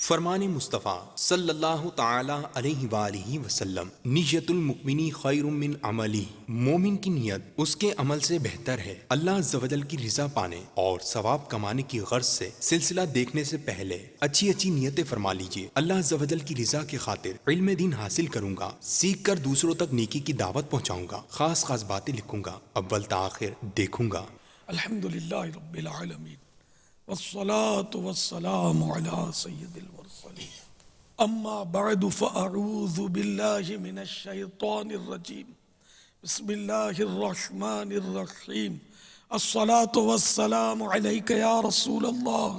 فرمان مصطفیٰ صلی اللہ تعالی علیہ وآلہ وسلم، نیت المؤمنی خیر من عملی، مومن کی نیت اس کے عمل سے بہتر ہے اللہ عز و جل کی رضا پانے اور ثواب کمانے کی غرض سے سلسلہ دیکھنے سے پہلے اچھی اچھی نیتیں فرما لیجئے۔ اللہ عز و جل کی رضا کی خاطر علم دین حاصل کروں گا، سیکھ کر دوسروں تک نیکی کی دعوت پہنچاؤں گا، خاص خاص باتیں لکھوں گا، اول تا آخر دیکھوں گا۔ الحمدللہ رب العالمین والصلاة والسلام على سید المرسلین، اما بعد فاعوذ باللہ من الشیطان الرجیم، بسم اللہ الرحمن الرحیم، الصلاة والسلام علیک یا رسول اللہ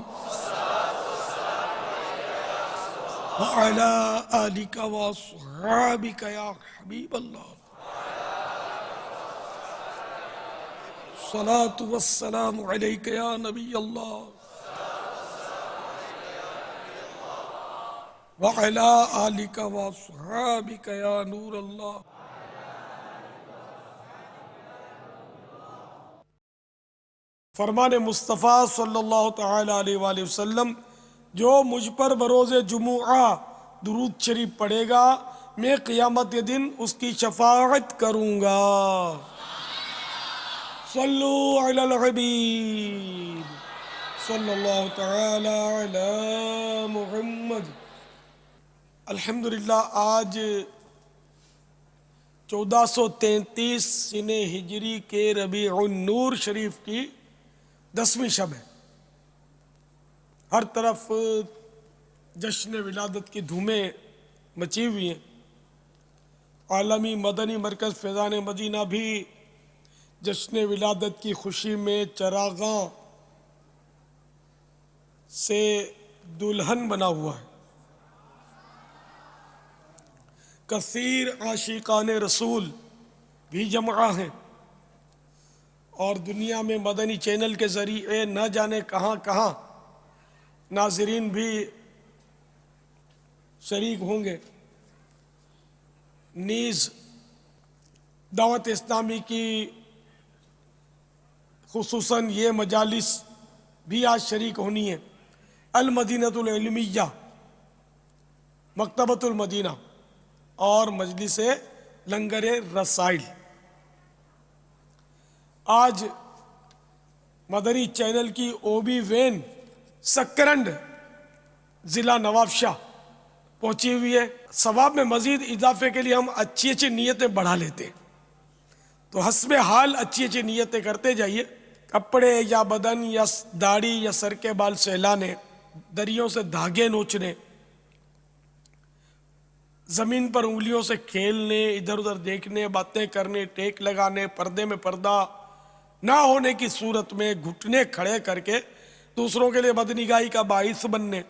وعلی آلک واصحابک یا حبیب اللہ، الصلاة والسلام علیک یا نبی اللہ وعلی آلک واصحابک یا نور اللہ۔ فرمان مصطفیٰ صلی اللہ تعالی علیہ وآلہ وسلم، جو مجھ پر بروز جمعہ درود شریف پڑھے گا میں قیامت کے دن اس کی شفاعت کروں گا۔ صلو علی الحبیب صلی اللہ تعالی علی محمد۔ الحمدللہ آج 1433 سنہ ہجری کے ربیع النور شریف کی 10ویں شب ہے۔ ہر طرف جشن ولادت کی دھومیں مچی ہوئی ہیں۔ عالمی مدنی مرکز فیضان مدینہ بھی جشن ولادت کی خوشی میں چراغاں سے دلہن بنا ہوا ہے۔ کثیر عاشقان رسول بھی جمع ہیں، اور دنیا میں مدنی چینل کے ذریعے نہ جانے کہاں کہاں ناظرین بھی شریک ہوں گے۔ نیز دعوت اسلامی کی خصوصاً یہ مجالس بھی آج شریک ہونی ہے۔ المدینۃ العلمیہ، مکتبۃ المدینہ اور مجلس لنگر رسائل۔ آج مدنی چینل کی اوبی وین سکرنڈ ضلع نواب شاہ پہنچی ہوئی ہے۔ ثواب میں مزید اضافے کے لیے ہم اچھی اچھی نیتیں بڑھا لیتے ہیں، تو حسب حال اچھی اچھی نیتیں کرتے جائیے۔ کپڑے یا بدن یا داڑھی یا سر کے بال سہلانے، دریوں سے دھاگے نوچنے، زمین پر انگلیوں سے کھیلنے، ادھر ادھر دیکھنے، باتیں کرنے، ٹیک لگانے، پردے میں پردہ نہ ہونے کی صورت میں گھٹنے کھڑے کر کے دوسروں کے لیے بدنگاہی کا باعث بننے،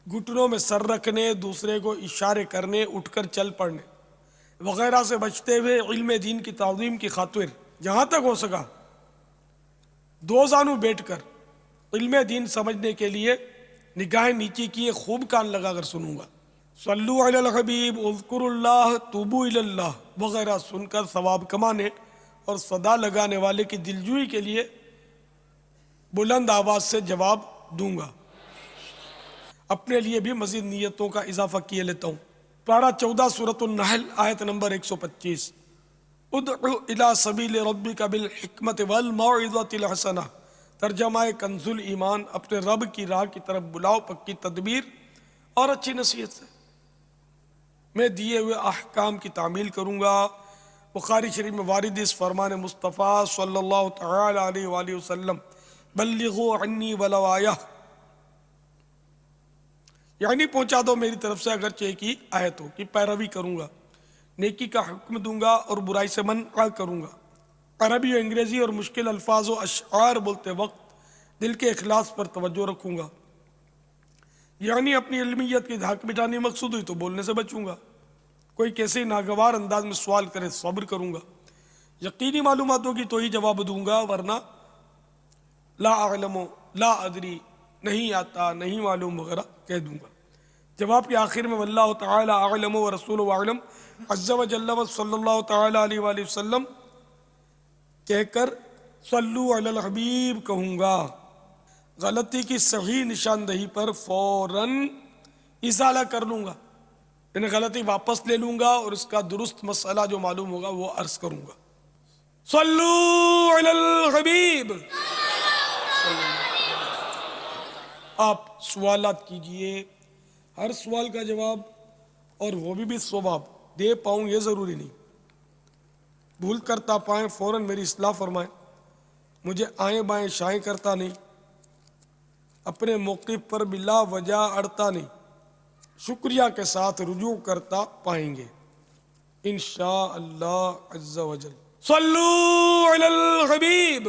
گھٹنوں میں سر رکھنے، دوسرے کو اشارے کرنے، اٹھ کر چل پڑنے وغیرہ سے بچتے ہوئے علم دین کی تعظیم کی خاطر جہاں تک ہو سکا دو زانو بیٹھ کر علم دین سمجھنے کے لیے نگاہیں نیچی کیے خوب کان لگا کر سنوں گا۔ صلو علی الحبیب، اذکر اللہ، توبو الی اللہ وغیرہ سن کر ثواب کمانے اور صدا لگانے والے کی دلجوئی کے لیے بلند آواز سے جواب دوں گا۔ اپنے لیے بھی مزید نیتوں کا اضافہ کیے لیتا ہوں۔ پارہ 14 سورۃ النحل آیت نمبر 125، ادعو الی سبیل ربک بالحکمت والموعظۃ الحسنہ، ترجمہ کنز الایمان، اپنے رب کی راہ کی طرف بلاؤ پکی تدبیر اور اچھی نصیحت سے، میں دیے ہوئے احکام کی تعمیل کروں گا۔ بخاری شریف میں وارد اس فرمان مصطفیٰ صلی اللہ تعالی علیہ وآلہ وسلم، بلغوا عنی ولو آیہ، یعنی پہنچا دو میری طرف سے اگرچہ ایک ہی آیت ہو، کی پیروی کروں گا، نیکی کا حکم دوں گا اور برائی سے منع کروں گا۔ عربی و انگریزی اور مشکل الفاظ و اشعار بولتے وقت دل کے اخلاص پر توجہ رکھوں گا، یعنی اپنی علمیت کی دھاک مٹانی مقصود ہوئی تو بولنے سے بچوں گا، کوئی کیسے ناگوار انداز میں سوال کرے صبر کروں گا، یقینی معلومات ہوگی تو ہی جواب دوں گا، ورنہ لا اعلم، لا ادری، نہیں آتا، نہیں معلوم وغیرہ کہہ دوں گا۔ جواب کے آخر میں واللہ تعالی اعلم ورسولہ اعلم عز و جل صلی اللہ تعالی علیہ وآلہ وسلم کہہ کر صلو علی الحبیب کہوں گا۔ غلطی کی صحیح نشاندہی پر فوراً ازالہ کر لوں گا، یعنی غلطی واپس لے لوں گا اور اس کا درست مسئلہ جو معلوم ہوگا وہ عرض کروں گا۔ صلو علی الحبیب، آپ سوالات کیجئے، ہر سوال کا جواب اور وہ بھی ثواب دے پاؤں یہ ضروری نہیں، بھول کرتا پائیں فوراً میری اصلاح فرمائیں، مجھے آئیں بائیں شائیں کرتا نہیں، اپنے موقف پر بلا وجہ اڑتا نہیں، شکریہ کے ساتھ رجوع کرتا پائیں گے انشاءاللہ عز و جل۔ صلو علی الحبیب۔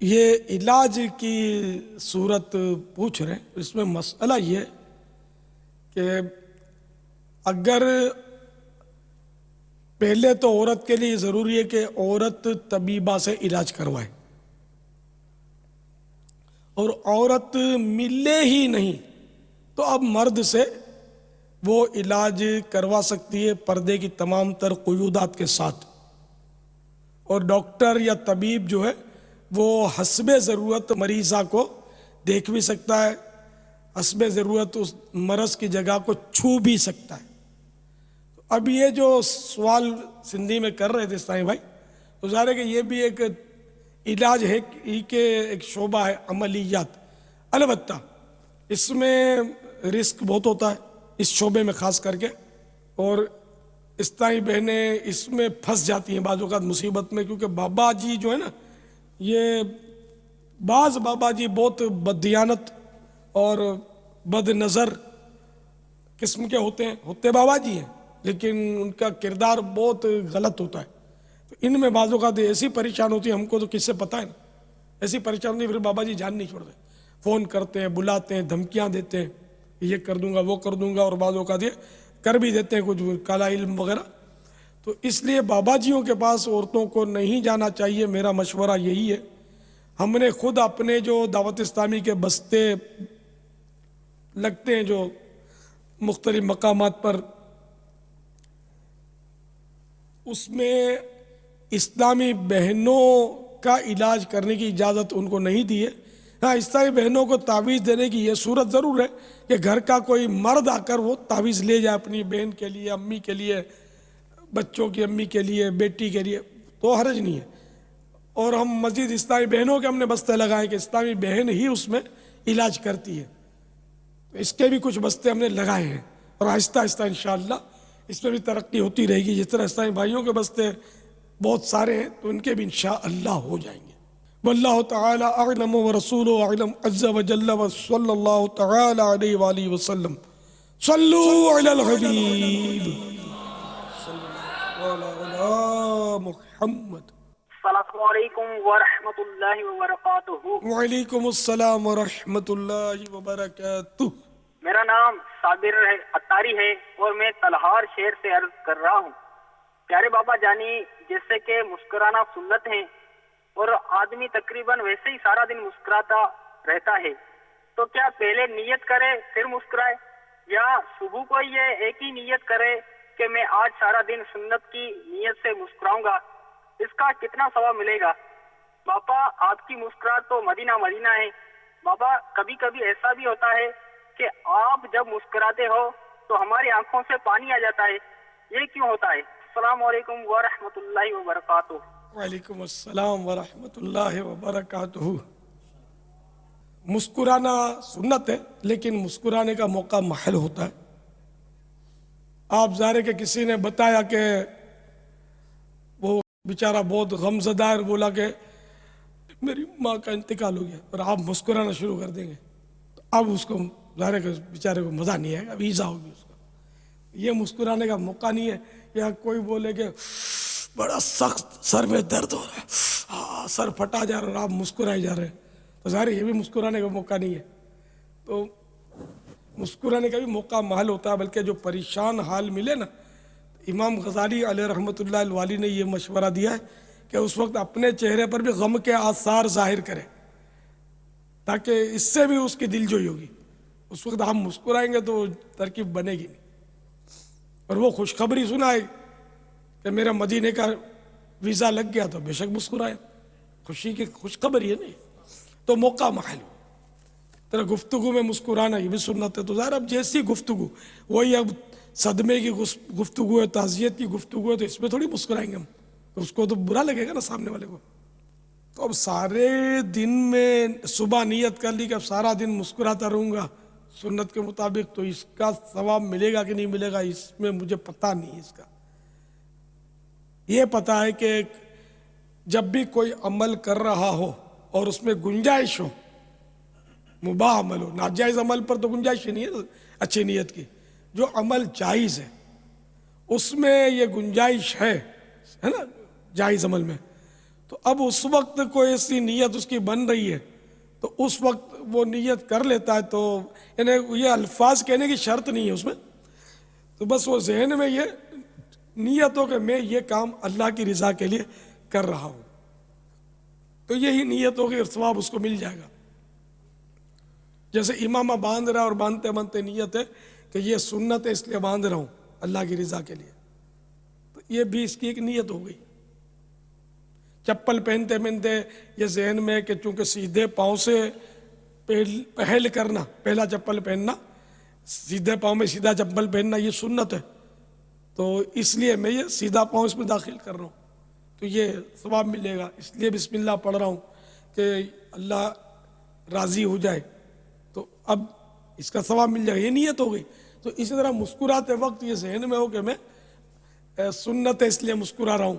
یہ علاج کی صورت پوچھ رہے ہیں، اس میں مسئلہ یہ ہے کہ اگر پہلے تو عورت کے لیے ضروری ہے کہ عورت طبیبہ سے علاج کروائے، اور عورت ملے ہی نہیں تو اب مرد سے وہ علاج کروا سکتی ہے پردے کی تمام تر قیودات کے ساتھ، اور ڈاکٹر یا طبیب جو ہے وہ حسب ضرورت مریضہ کو دیکھ بھی سکتا ہے، حسب ضرورت اس مرض کی جگہ کو چھو بھی سکتا ہے۔ اب یہ جو سوال سندھی میں کر رہے تھے اسلامی بھائی، تو ظاہر ہے کہ یہ بھی ایک علاج ہے کہ ایک شعبہ ہے عملیات، البتہ اس میں رسک بہت ہوتا ہے اس شعبے میں خاص کر کے، اور اسلامی بہنیں اس میں پھنس جاتی ہیں بعض اوقات مصیبت میں، کیونکہ بابا جی جو ہے نا، یہ بعض بابا جی بہت بددیانت اور بد نظر قسم کے ہوتے بابا جی ہیں، لیکن ان کا کردار بہت غلط ہوتا ہے، تو ان میں بعض اوقات ایسی پریشان ہوتی ہے، ہم کو تو کس سے پتہ ہے نا، ایسی پریشان ہوتی ہے، پھر بابا جی جان نہیں چھوڑتے، فون کرتے ہیں، بلاتے ہیں، دھمکیاں دیتے ہیں، یہ کر دوں گا وہ کر دوں گا، اور بعض اوقات یہ کر بھی دیتے ہیں کچھ کالا علم وغیرہ۔ تو اس لیے بابا جیوں کے پاس عورتوں کو نہیں جانا چاہیے، میرا مشورہ یہی ہے۔ ہم نے خود اپنے جو دعوت اسلامی کے بستے لگتے ہیں جو مختلف مقامات پر، اس میں اسلامی بہنوں کا علاج کرنے کی اجازت ان کو نہیں دی ہے۔ ہاں، اسلامی بہنوں کو تعویذ دینے کی یہ صورت ضرور ہے کہ گھر کا کوئی مرد آ کر وہ تعویذ لے جائے اپنی بہن کے لیے، امی کے لیے، بچوں کی امی کے لیے، بیٹی کے لیے، تو حرج نہیں ہے۔ اور ہم مزید اسلامی بہنوں کے ہم نے بستے لگائے کہ اسلامی بہن ہی اس میں علاج کرتی ہے، تو اس کے بھی کچھ بستے ہم نے لگائے ہیں، اور آہستہ آہستہ انشاءاللہ اس میں بھی ترقی ہوتی رہے گی۔ جس طرح اسلامی بھائیوں کے بستے بہت سارے ہیں تو ان کے بھی انشاءاللہ ہو جائیں گے۔ واللہ تعالی اعلم ورسولہ اعلم عز وجل، وصلی اللہ تعالی علیہ وآلہ وسلم۔ صلو علی الحبیب علی محمد۔ السلام علیکم ورحمۃ اللہ وبرکاتہ۔ وعلیکم السلام ورحمۃ اللہ وبرکاتہ۔ میرا نام صابر اتاری ہے اور میں تلہار شہر سے عرض کر رہا ہوں۔ پیارے بابا جانی، جیسے کہ مسکرانا سنت ہے اور آدمی تقریباً ویسے ہی سارا دن مسکراتا رہتا ہے، تو کیا پہلے نیت کرے پھر مسکرائے، یا صبح کو یہ ایک ہی نیت کرے کہ میں آج سارا دن سنت کی نیت سے مسکراؤں گا؟ اس کا کتنا ثواب ملے گا؟ بابا، آپ کی مسکراہٹ تو مدینہ مدینہ ہے۔ بابا، کبھی کبھی ایسا بھی ہوتا ہے کہ آپ جب مسکراتے ہو تو ہماری آنکھوں سے پانی آ جاتا ہے، یہ کیوں ہوتا ہے؟ السلام علیکم ورحمۃ اللہ وبرکاتہ۔ وعلیکم السلام ورحمۃ اللہ وبرکاتہ۔ مسکرانا سنت ہے، لیکن مسکرانے کا موقع محل ہوتا ہے۔ آپ ظاہر ہے کہ کسی نے بتایا کہ وہ بیچارہ بہت غم زدہ ہے، بولا کہ میری ماں کا انتقال ہو گیا، اور آپ مسکرانا شروع کر دیں گے تو اب اس کو ظاہر ہے کہ بیچارے کو مزہ نہیں آئے گا، ایزا ہوگی اس کو۔ یہ مسکرانے کا موقع نہیں ہے۔ یا کوئی بولے کہ بڑا سخت سر میں درد ہو رہا ہے، ہاں سر پھٹا جا رہا ہے، اور آپ مسکرائے جا رہے ہیں، تو ظاہر ہے یہ بھی مسکرانے کا موقع نہیں ہے۔ تو مسکرانے کا بھی موقع محل ہوتا ہے، بلکہ جو پریشان حال ملے نا، امام غزالی علیہ رحمۃ اللہ الوالی نے یہ مشورہ دیا ہے کہ اس وقت اپنے چہرے پر بھی غم کے آثار ظاہر کرے، تاکہ اس سے بھی اس کی دل جوئی ہوگی. اس وقت ہم مسکرائیں گے تو ترکیب بنے گی نہیں. اور وہ خوشخبری سنائے کہ میرا مدینے کا ویزا لگ گیا تو بے شک مسکرائے، خوشی کی خوشخبری ہے نہیں. تو موقع محل ہو تیرا گفتگو میں مسکرانا، یہ بھی سنت ہے. تو ظاہر اب جیسی گفتگو، وہی اب صدمے کی گفتگو ہے، تعزیت کی گفتگو ہے، تو اس میں تھوڑی مسکرائیں گے ہم، تو اس کو تو برا لگے گا نا سامنے والے کو. تو اب سارے دن میں صبح نیت کر لی کہ اب سارا دن مسکراتا رہوں گا سنت کے مطابق، تو اس کا ثواب ملے گا کہ نہیں ملے گا اس میں مجھے پتہ نہیں ہے. اس کا یہ پتہ ہے کہ جب بھی کوئی عمل کر رہا ہو اور اس میں گنجائش ہو، مباح عمل ہو، ناجائز عمل پر تو گنجائش ہی نہیں ہے اچھی نیت کی. جو عمل جائز ہے اس میں یہ گنجائش ہے نا جائز عمل میں، تو اب اس وقت کوئی ایسی نیت اس کی بن رہی ہے تو اس وقت وہ نیت کر لیتا ہے. تو یعنی یہ الفاظ کہنے کی شرط نہیں ہے اس میں، تو بس وہ ذہن میں یہ نیت ہو کہ میں یہ کام اللہ کی رضا کے لیے کر رہا ہوں، تو یہی نیت ہوگی اور ثواب اس کو مل جائے گا. جیسے امامہ باندھ رہا ہے اور باندھتے باندھتے نیت ہے کہ یہ سنت ہے اس لیے باندھ رہا ہوں اللہ کی رضا کے لیے، تو یہ بھی اس کی ایک نیت ہو گئی. چپل پہنتے پہنتے یہ ذہن میں کہ چونکہ سیدھے پاؤں سے پہل کرنا، پہلا چپل پہننا، سیدھے پاؤں میں سیدھا چپل پہننا یہ سنت ہے، تو اس لیے میں یہ سیدھا پاؤں اس میں داخل کر رہا ہوں، تو یہ ثواب ملے گا. اس لیے بسم اللہ پڑھ رہا ہوں کہ اللہ راضی ہو جائے، تو اب اس کا ثواب مل جائے گا. یہ نیت ہو گئی. تو اسی طرح مسکراتے وقت یہ ذہن میں ہو کہ میں سنت ہے اس لیے مسکرا رہا ہوں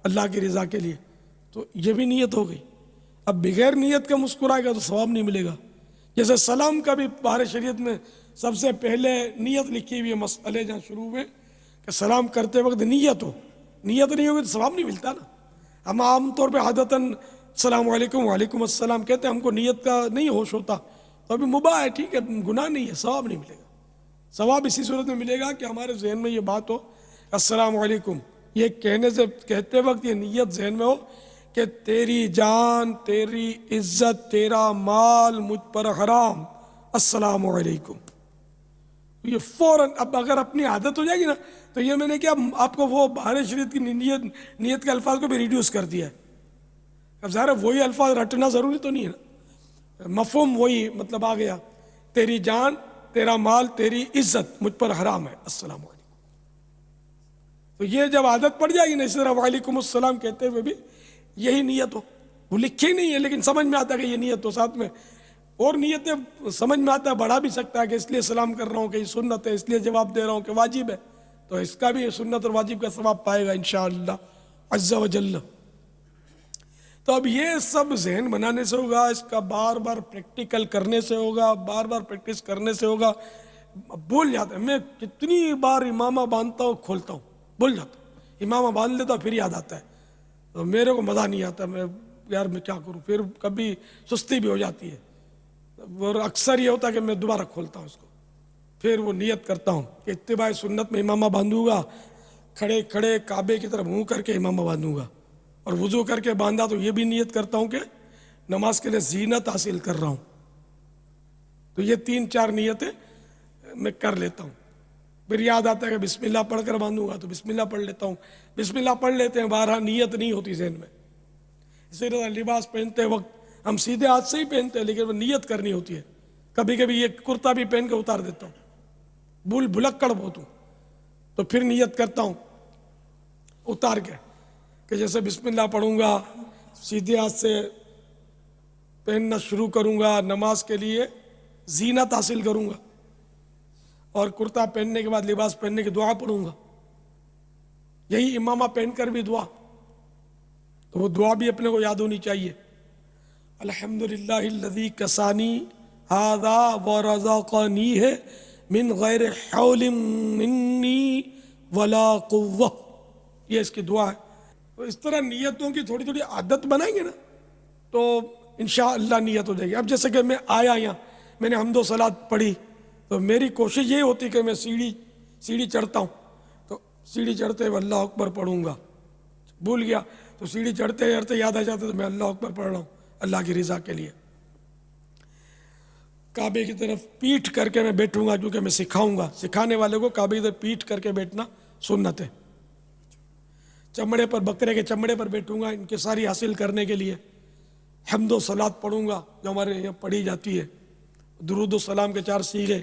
اللہ کی رضا کے لیے، تو یہ بھی نیت ہو گئی. اب بغیر نیت کا مسکرائے گا تو ثواب نہیں ملے گا. جیسے سلام کا بھی بارِ شریعت میں سب سے پہلے نیت لکھی ہوئی ہے، مسئلے جہاں شروع میں کہ سلام کرتے وقت نیت ہو. نیت نہیں ہوگی تو ثواب نہیں ملتا نا. ہم عام طور پہ عادتاً السلام علیکم وعلیکم السلام کہتے ہیں، ہم کو نیت کا نہیں ہوش ہوتا، تو ابھی مباح ہے، ٹھیک ہے، گناہ نہیں ہے، ثواب نہیں ملے گا. ثواب اسی صورت میں ملے گا کہ ہمارے ذہن میں یہ بات ہو السلام علیکم، یہ کہنے سے کہتے وقت یہ نیت ذہن میں ہو کہ تیری جان، تیری عزت، تیرا مال مجھ پر حرام، السلام علیکم. یہ فوراً اب اگر اپنی عادت ہو جائے گی نا تو یہ میں نے کیا آپ کو وہ بارِ شریعت کی نیت کے الفاظ کو بھی ریڈیوس کر دیا ہے. اب ظاہر ہے وہی الفاظ رٹنا ضروری تو نہیں ہے نا، مفہوم وہی مطلب آ گیا، تیری جان، تیرا مال، تیری عزت مجھ پر حرام ہے، السلام علیکم. تو یہ جب عادت پڑ جائے گی نا اس طرح وعلیکم السلام کہتے ہوئے بھی یہی نیت ہو، وہ لکھی نہیں ہے لیکن سمجھ میں آتا ہے کہ یہ نیت ہو. ساتھ میں اور نیتیں سمجھ میں آتا ہے، بڑھا بھی سکتا ہے کہ اس لیے سلام کر رہا ہوں کہ یہ سنت ہے، اس لیے جواب دے رہا ہوں کہ واجب ہے، تو اس کا بھی سنت اور واجب کا ثواب پائے گا انشاءاللہ عز و جل. تو اب یہ سب ذہن بنانے سے ہوگا، اس کا بار بار پریکٹیکل کرنے سے ہوگا، بار بار پریکٹس کرنے سے ہوگا. بھول جاتا ہے، میں کتنی بار امامہ باندھتا ہوں کھولتا ہوں بھول جاتا ہوں، امامہ باندھ لیتا پھر یاد آتا ہے، تو میرے کو مزہ نہیں آتا، میں یار میں کیا کروں، پھر کبھی سستی بھی ہو جاتی ہے، اور اکثر یہ ہوتا ہے کہ میں دوبارہ کھولتا ہوں اس کو، پھر وہ نیت کرتا ہوں کہ اتباع سنت میں امامہ باندھوں گا، کھڑے کھڑے کعبے کی طرف منہ کر کے امامہ باندھوں گا، اور وضو کر کے باندھا تو یہ بھی نیت کرتا ہوں کہ نماز کے لیے زینت حاصل کر رہا ہوں. تو یہ 3-4 نیتیں میں کر لیتا ہوں. پھر یاد آتا ہے کہ بسم اللہ پڑھ کر باندھوں گا تو بسم اللہ پڑھ لیتا ہوں. بسم اللہ پڑھ لیتے ہیں، بارہ نیت نہیں ہوتی ذہن میں. اسی طرح لباس پہنتے وقت ہم سیدھے ہاتھ سے ہی پہنتے ہیں لیکن وہ نیت کرنی ہوتی ہے. کبھی کبھی یہ کرتا بھی پہن کے اتار دیتا ہوں، بھلکڑ بہت ہوں، تو پھر نیت کرتا ہوں اتار کے کہ جیسے بسم اللہ پڑھوں گا، سیدھے ہاتھ سے پہننا شروع کروں گا، نماز کے لیے زینت حاصل کروں گا، اور کرتا پہننے کے بعد لباس پہننے کی دعا پڑھوں گا. یہی امامہ پہن کر بھی دعا، تو وہ دعا بھی اپنے کو یاد ہونی چاہیے. الحمدللہ الذی کسانی ھذا ورزقنی ہے من غیر حول منی ولا قوہ، یہ اس کی دعا ہے. تو اس طرح نیتوں کی تھوڑی تھوڑی عادت بنائیں گے نا تو انشاءاللہ نیت ہو جائے گی. اب جیسے کہ میں آیا یہاں، میں نے حمد و صلات پڑھی، تو میری کوشش یہ ہوتی کہ میں سیڑھی چڑھتا ہوں، تو سیڑھی چڑھتے ہوئے اللہ اکبر پڑھوں گا، بھول گیا تو سیڑھی چڑھتے چڑھتے یاد آ جاتا تو میں اللہ اکبر پڑھ رہا ہوں اللہ کی رضا کے لیے. کعبے کی طرف پیٹھ کر کے میں بیٹھوں گا کیونکہ میں سکھاؤں گا. سکھانے والے کو کعبے کی طرف پیٹھ کر کے بیٹھنا سنت ہے. چمڑے پر، بکرے کے چمڑے پر بیٹھوں گا انکساری حاصل کرنے کے لیے. حمد و صلات پڑھوں گا جو ہمارے یہاں پڑھی جاتی ہے. درود و سلام کے 4 صیغے،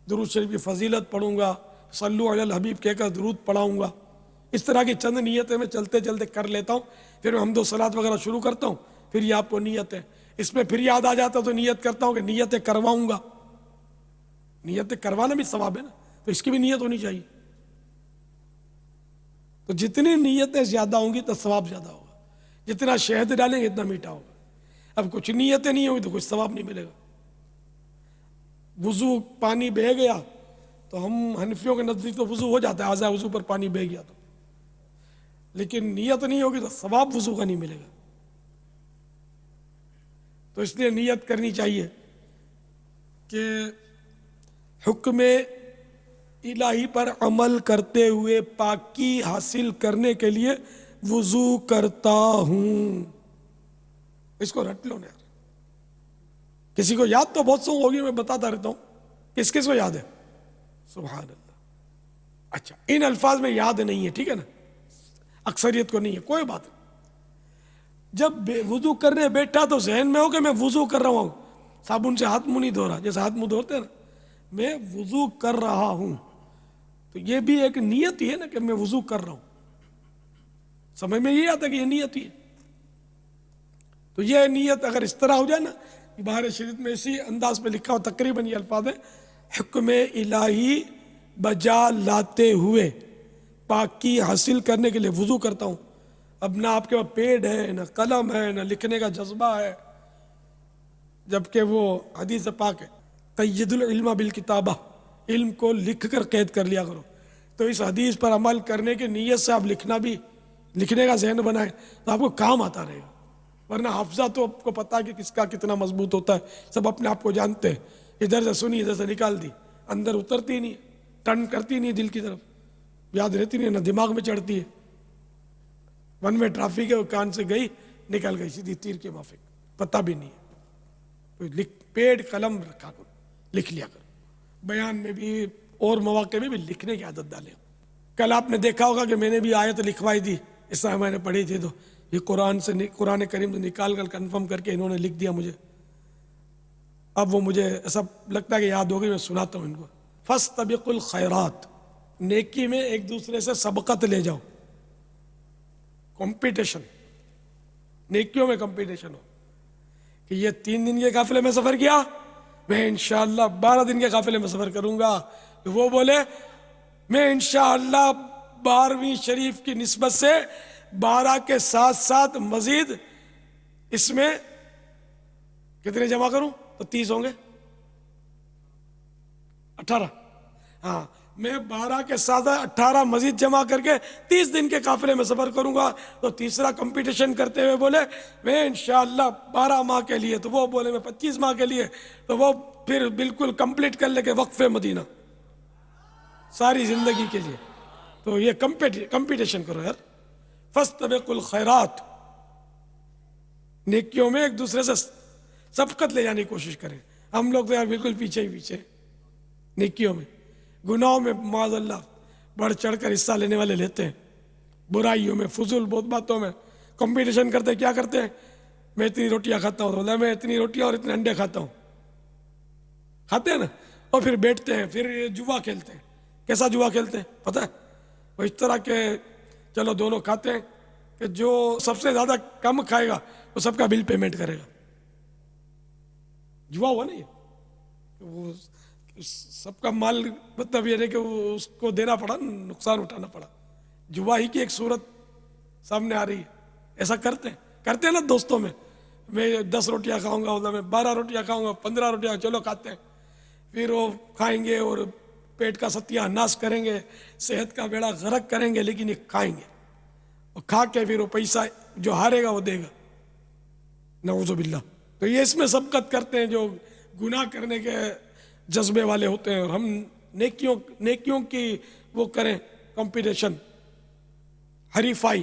درود شریف کی فضیلت پڑھوں گا، صلو علی الحبیب کہہ کر درود پڑھاؤں گا. اس طرح کی چند نیتیں میں چلتے چلتے کر لیتا ہوں. پھر میں حمد و صلات وغیرہ شروع کرتا ہوں. پھر یہ آپ کو نیت ہے، اس میں پھر یاد آ جاتا تو نیت کرتا ہوں کہ نیتیں کرواؤں گا. نیتیں کروانا بھی ثواب ہے نا، تو اس کی بھی نیت ہونی چاہیے. تو جتنی نیتیں زیادہ ہوں گی تو ثواب زیادہ ہوگا. جتنا شہد ڈالیں گے اتنا میٹھا ہوگا. اب کچھ نیتیں نہیں ہوگی تو کچھ ثواب نہیں ملے گا. وضو پانی بہہ گیا تو ہم حنفیوں کے نزدیک تو وضو ہو جاتا ہے، اعضاء وضو پر پانی بہہ گیا تو، لیکن نیت نہیں ہوگی تو ثواب وضو کا نہیں ملے گا. تو اس لیے نیت کرنی چاہیے کہ حکم الہی پر عمل کرتے ہوئے پاکی حاصل کرنے کے لیے وضو کرتا ہوں. اس کو رٹ لو نا یار. کسی کو یاد تو بہت سو ہوگی، میں بتاتا رہتا ہوں. کس کس کو یاد ہے؟ سبحان اللہ. اچھا ان الفاظ میں یاد نہیں ہے، ٹھیک ہے نا، اکثریت کو نہیں ہے، کوئی بات نہیں. جب وضو کرنے بیٹھا تو ذہن میں ہو کہ میں وضو کر رہا ہوں، صابن سے ہاتھ منہ نہیں دھو رہا، جیسے ہاتھ منہ دھوتے ہیں نا، میں وضو کر رہا ہوں. تو یہ بھی ایک نیت ہی ہے نا کہ میں وضو کر رہا ہوں. سمجھ میں یہ آتا کہ یہ نیت ہی ہے. تو یہ نیت اگر اس طرح ہو جائے نا، بہار شریعت میں اسی انداز پہ لکھا ہو تقریباً یہ الفاظ ہیں: حکم الہی بجا لاتے ہوئے پاکی حاصل کرنے کے لیے وضو کرتا ہوں. اب نہ آپ کے پاس پیڈ ہے، نہ قلم ہے، نہ لکھنے کا جذبہ ہے، جبکہ وہ حدیث پاک ہے قید العلم بالکتابہ، علم کو لکھ کر قید کر لیا کرو. تو اس حدیث پر عمل کرنے کی نیت سے آپ لکھنے کا ذہن بنائیں تو آپ کو کام آتا رہے گا. ورنہ حافظہ تو آپ کو پتا کہ کس کا کتنا مضبوط ہوتا ہے، سب اپنے آپ کو جانتے ہیں. ادھر سے سنی، ادھر سے نکال دی، اندر اترتی نہیں، ٹرن کرتی نہیں دل کی طرف، یاد رہتی نہیں، نہ دماغ میں چڑھتی ہے. ون میں ٹرافک ہے، وہ کان سے گئی نکل گئی سیدھی تیر کے مافک، پتہ بھی نہیں ہے. تو پیڈ قلم رکھا کرو، لکھ لیا کرو. بیان میں بھی اور مواقع میں بھی لکھنے کی عادت ڈالیں. کل آپ نے دیکھا ہوگا کہ میں نے بھی آیت لکھوائی تھی، اس طرح میں نے پڑھی تھی، تو یہ قرآن کریم سے نکال کر کنفرم کر کے انہوں نے لکھ دیا مجھے. اب وہ مجھے ایسا لگتا ہے کہ یاد ہوگی، میں سناتا ہوں ان کو. فاستبقوا الخیرات، نیکی میں ایک دوسرے سے سبقت لے جاؤ. کمپٹیشن، نیکیوں میں کمپٹیشن ہو کہ یہ 3 دن کے قافلے میں سفر کیا، میں انشاءاللہ 12 دن کے قافلے میں سفر کروں گا. تو وہ بولے میں انشاءاللہ 12ویں شریف کی نسبت سے 12 کے ساتھ ساتھ مزید اس میں کتنے جمع کروں تو 30 ہوں گے، 18. ہاں میں 12 کے ساتھ 18 مزید جمع کر کے 30 دن کے قافلے میں سفر کروں گا. تو تیسرا کمپٹیشن کرتے ہوئے بولے میں انشاءاللہ 12 ماہ کے لیے، تو وہ بولے میں 25 ماہ کے لیے. تو وہ پھر بالکل کمپلیٹ کر لے کے وقف مدینہ ساری زندگی کے لیے. تو یہ کمپٹیشن کرو یار. فاستبقوا الخیرات، نیکیوں میں ایک دوسرے سے سبقت لے جانے کی کوشش کریں. ہم لوگ تو یار بالکل پیچھے ہی پیچھے نیکیوں میں. گناہوں میں معاذ اللہ بڑھ چڑھ کر حصہ لینے والے لیتے ہیں، برائیوں میں، فضول بہت باتوں میں کمپٹیشن کرتے. کیا کرتے ہیں؟ میں اتنی روٹیاں کھاتا ہوں، تو میں اتنی روٹیاں اور اتنے انڈے کھاتا ہوں، کھاتے ہیں نا. اور پھر بیٹھتے ہیں، پھر جوا کھیلتے ہیں. کیسا جوا کھیلتے ہیں پتہ ہے؟ وہ اس طرح کہ چلو دونوں کھاتے ہیں کہ جو سب سے زیادہ کم کھائے گا وہ سب کا بل پیمنٹ کرے گا. جوا ہوا نا یہ، وہ سب کا مال، مطلب یہ ہے کہ وہ اس کو دینا پڑا، نقصان اٹھانا پڑا. جوا ہی کی ایک صورت سامنے آ رہی ہے. ایسا کرتے ہیں نا دوستوں میں 10 روٹیاں کھاؤں گا، میں 12 روٹیاں کھاؤں گا، 15 روٹیاں، چلو کھاتے ہیں. پھر وہ کھائیں گے اور پیٹ کا ستیہ ناش کریں گے، صحت کا بیڑا غرق کریں گے، لیکن یہ کھائیں گے اور کھا کے پھر وہ پیسہ جو ہارے گا وہ دے گا، نعوذ باللہ. تو یہ اس میں سبقت کرتے ہیں جو گناہ کرنے کے جذبے والے ہوتے ہیں. اور ہم نیکیوں کی وہ کریں کمپٹیشن، حریفائی.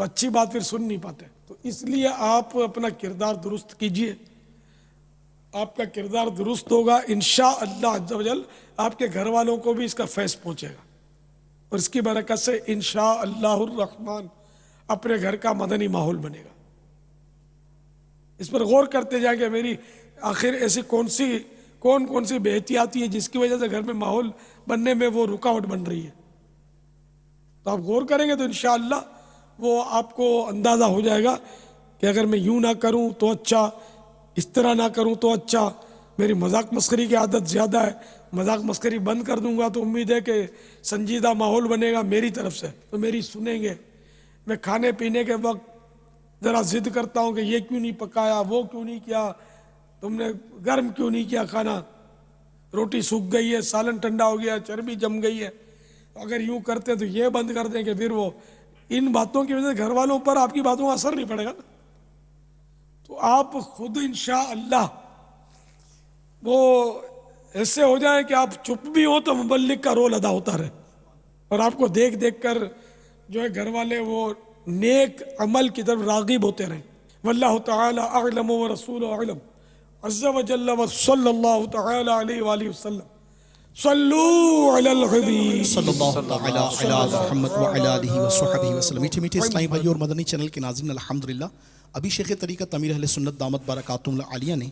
تو اچھی بات پھر سن نہیں پاتے. تو اس لیے آپ اپنا کردار درست کیجئے. آپ کا کردار درست ہوگا انشاءاللہ عز و جل آپ کے گھر والوں کو بھی اس کا فیض پہنچے گا, اور اس کی برکت سے انشاءاللہ الرحمن اپنے گھر کا مدنی ماحول بنے گا. اس پر غور کرتے جائیں کہ میری آخر ایسی کون سی بے احتیاطی ہے جس کی وجہ سے گھر میں ماحول بننے میں وہ رکاوٹ بن رہی ہے. تو آپ غور کریں گے تو انشاءاللہ وہ آپ کو اندازہ ہو جائے گا کہ اگر میں یوں نہ کروں تو اچھا, اس طرح نہ کروں تو اچھا. میری مذاق مسخری کی عادت زیادہ ہے, مذاق مسخری بند کر دوں گا تو امید ہے کہ سنجیدہ ماحول بنے گا میری طرف سے, تو میری سنیں گے. میں کھانے پینے کے وقت ذرا ضد کرتا ہوں کہ یہ کیوں نہیں پکایا, وہ کیوں نہیں کیا, تم نے گرم کیوں نہیں کیا کھانا, روٹی سوکھ گئی ہے, سالن ٹھنڈا ہو گیا, چربی جم گئی ہے. اگر یوں کرتے تو یہ بند کر دیں کہ پھر وہ ان باتوں کی وجہ سے گھر والوں پر آپ کی باتوں کا اثر نہیں پڑے گا نا. تو آپ خود انشاءاللہ وہ ایسے ہو جائیں کہ آپ چپ بھی ہو تو مبلغ کا رول ادا ہوتا رہے, اور آپ کو دیکھ دیکھ کر جو ہے گھر والے وہ نیک عمل کی طرف راغب ہوتے رہیں. واللہ تعالی اعلم ورسولہ اعلم عز و جل وصلی اللہ تعالی علیہ وآلہ وسلم. صلو علی الحبیب صلی اللہ تعالی علی محمد وعلی آلہ وصحبہ وسلم. میٹھے میٹھے اسلامی بھائی اور مدنی چینل کے ناظرین, الحمدللہ ابھی شیخ طریقت امیر اہل سنت دامت برکاتہم العالیہ نے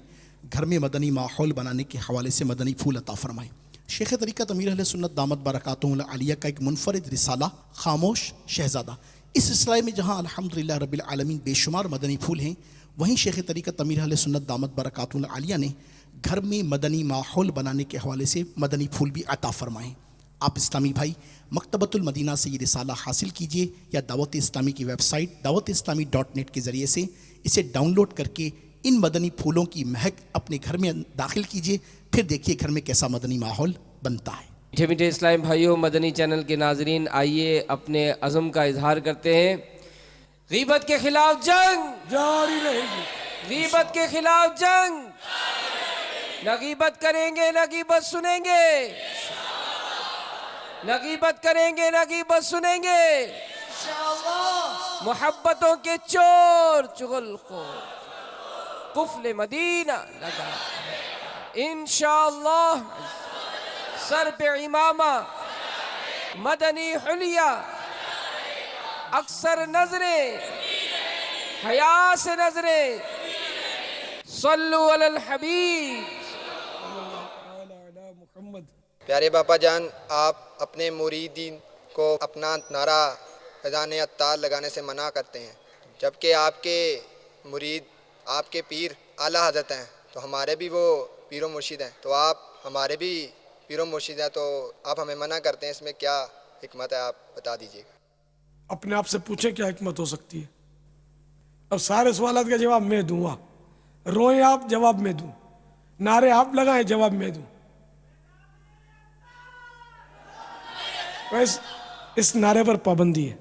گھر میں مدنی ماحول بنانے کے حوالے سے مدنی پھول عطا فرمائے. شیخ طریقت امیر اہل سنت دامت برکاتہم العالیہ کا ایک منفرد رسالہ خاموش شہزادہ. اس رسالے میں جہاں الحمدللہ رب العالمین بے شمار مدنی پھول ہیں, وہیں شیخ طریقت امیر اہل سنت دامت برکاتہم العالیہ نے گھر میں مدنی ماحول بنانے کے حوالے سے مدنی پھول بھی عطا فرمائیں. آپ اسلامی بھائی مکتبۃ المدینہ سے یہ رسالہ حاصل کیجئے یا دعوت اسلامی کی ویب سائٹ dawat-islami.net کے ذریعے سے اسے ڈاؤن لوڈ کر کے ان مدنی پھولوں کی مہک اپنے گھر میں داخل کیجئے, پھر دیکھیے گھر میں کیسا مدنی ماحول بنتا ہے. میٹھے میٹھے اسلامی بھائیوں, مدنی چینل کے ناظرین, آئیے اپنے عزم کا اظہار کرتے ہیں. غیبت کے خلاف جنگ جاری رہے گی, غیبت کے خلاف جنگ, نہ غیبت کریں گے نہ غیبت سنیں گے, نہ غیبت کریں گے نہ غیبت سنیں گے. محبتوں کے چور چغل خور قفل مدینہ لگا انشاءاللہ, سر پہ امامہ مدنی حلیہ, اکثر نظریں حیا سے نظریں, صلو علی الحبیب. پیارے باپا جان, آپ اپنے مریدین کو اپنا نعرہ اذان عطار لگانے سے منع کرتے ہیں, جبکہ آپ کے مرید آپ کے پیر اعلیٰ حضرت ہیں, تو ہمارے بھی وہ پیر و مرشد ہیں, تو آپ ہمارے بھی پیر و مرشد ہیں, تو آپ ہمیں منع کرتے ہیں, اس میں کیا حکمت ہے, آپ بتا دیجیے گا. اپنے آپ سے پوچھیں کیا حکمت ہو سکتی ہے. اب سارے سوالات کا جواب میں دوں گا, روئیں آپ جواب میں دوں, نعرے آپ لگائیں جواب میں دوں. بس اس نعرے پر پابندی ہے,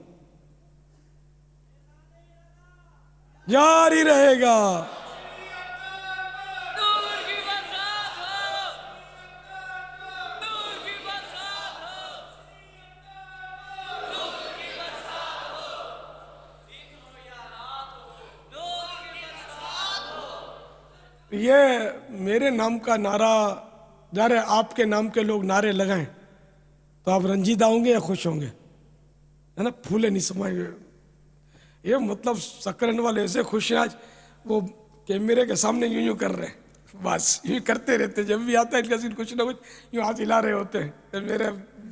جاری رہے گا. یہ میرے نام کا نعرہ, ظاہر ہے آپ کے نام کے لوگ نعرے لگائیں تو آپ رنجیدہ ہوں گے یا خوش ہوں گے, ہے نا, پھولے نہیں سمائیں گے. یہ مطلب سکرن والے ایسے خوش ہیں آج, وہ کیمرے کے سامنے یوں کر رہے ہیں, بس یوں کرتے رہتے, جب بھی آتا ہے ان کا سین کچھ نہ کچھ یوں ہاتھ ہلا رہے ہوتے ہیں,